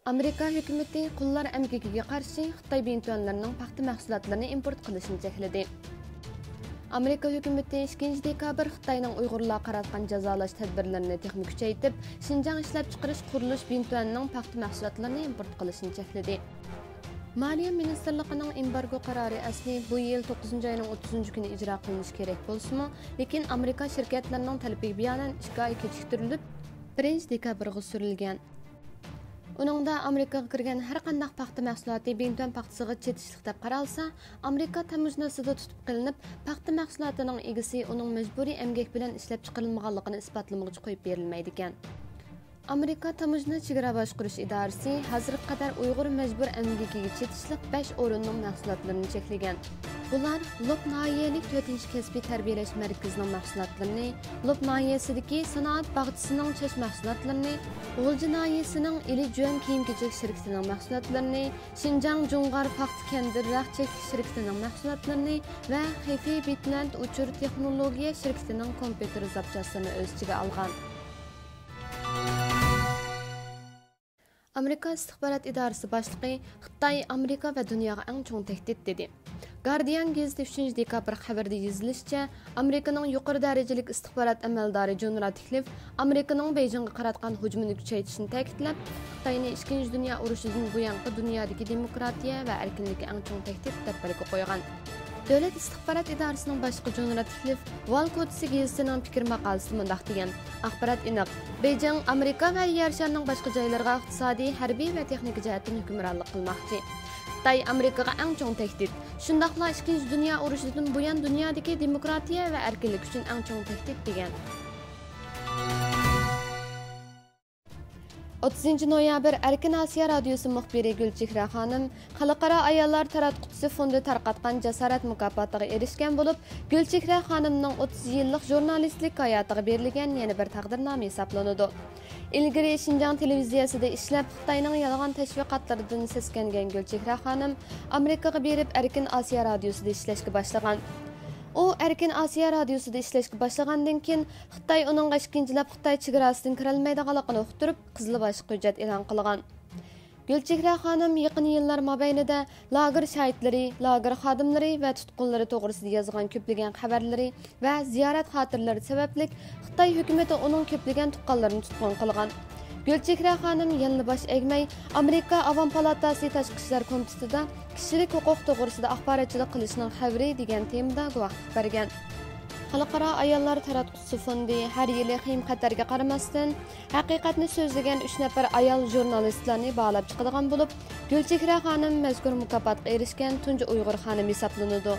Amerika hökuməti qullar əmgəkiga qarşı Xitay bintüənlərinin paxta məhsullatlarını import qilishini çəkledi. Amerika hökuməti 2 dekabr Xitayning Uyg'urlar qaratgan jazolash tədbirlərini texnik küçəytib, Şinjan ishlab chiqarish qurilish bintüəninin paxta məhsullatlarını import qilishini çəkledi. Maliya Ministerligining embargo qarori asli bu yil 9 ayning 30 kuni ijro qilinishi kerak bo'lsa-mu, lekin Amerika shirkatlarining talabiga binoan 2 oy kechiktirilib, 1 dekabrga surilgan. Uningda Amerikaga kirgan har qanday paxta mahsuloti bintüən paxtasiga chetishliq deb qaralsa, Amerika tamojnasida tutib qilinib, paxta mahsulotining egasi uning majburiy əmgək bilan ishlab chiqarilmaganligini isbotlamaga qo'yib berilmaydi ekan. Amerika Tamojna chegara boshqarish idorasi hozirga qadar Uyg'ur majbur əmgəkiga chetishliq 5 o'rinning mahsulotlarini cheklagan. Bular Lop nahiyalik 4-kasbiy tarbiyalash markazining mahsulotlarini, Lop nahiyasidagi sanoat bog'chisining chash mahsulotlarini, G'ulji nahiyasining Ili-Juan kiyim-kechak shirkatining mahsulotlarini, Xinjiang Jungar paxta kandir raqchak shirkatining mahsulotlarini va Xifei Bitland uchur texnologiya shirkatining kompyuter zapchastlarini o'z ichiga olgan. Amerika istihbarat idorasi boshlig'i Xitoy Amerika va dunyoga eng chong tahdid dedi. Guardian gazeti 3 dekabr xabarida yozilishicha, Amerikaning yuqori darajalik istihbarat amaldori John Ratcliffe Amerikaning Beijingga qaratgan hujumini kuchaytirishni ta'kidlab, Xitoyni 2 dunyo urushidan buyongi dunyodagi demokratiya va erkinlikka eng chong tahdid deb belgi qo'ygan. Davlat istihbarat idorasining boshlig'i John Ratcliffe Wall Kodisi gazetining fikr maqolasida mundaq degan: "Axborot aniq. Beijing Amerika va yer sharining boshqa joylariga iqtisodiy, harbiy va texnik jihatdan hukmronlik qilmoqchi. Xitoy Amerikaga eng chong tahdid. Shundaqla 2 dunyo urushidan buyon dunyodagi demokratiya va erkinlik uchun eng chong tahdid" degan. 30 noyabr Erkin Asiya radiosi muxbiri Gulchehra xonim Xalqaro ayollar taratquchisi fondi tarqatgan jasorat mukofotiga erishgan bo'lib, Gulchehra xonimning 30 yillik jurnalistlik hayotiga berilgan yana bir taqdirnoma hisoblanadi. Ilgari Xinjiang televiziyasida ishlab, Xitoyning yolg'on tashviqotlaridan seskangan Gulchehra xonim Amerikaga berib Erkin Asiya radiosida ishlashga boshlagan. U Erkin Asiya radiosida ishlashga boshlagandan keyin Xitoy uning ikkinchilab Xitoy chegarasidan kira olmaydiganligini uqtirib, qizilbosh hujjat e'lon qilgan. Gulchehra xonim yaqin yillar mobaynida lager shahidlari, lager xodimlari va tutqunlari to'g'risida yozgan ko'plagan xabarlari va ziyorat xotiralari sababli Xitoy hukumatı uning ko'plagan tuqqanlarini tutqun qilgan. Gulchehra xonim yana bosh egmay Amerika Avam palatasi tashqi ishlar komitetida kishilik huquq to'g'risida axborotchilik qilishning xavri degan temada guvohlik bergan. Xalqaro ayollar taratquchisi fondi har yili qiyin xatarga qaramasdan haqiqatni so'zlagan 3 nafar ayol jurnalistlarni bog'lab chiqadigan bo'lib, Gulchehra xonim mazkur mukofotga erishgan tunji Uyg'ur xonim hisoblanadi.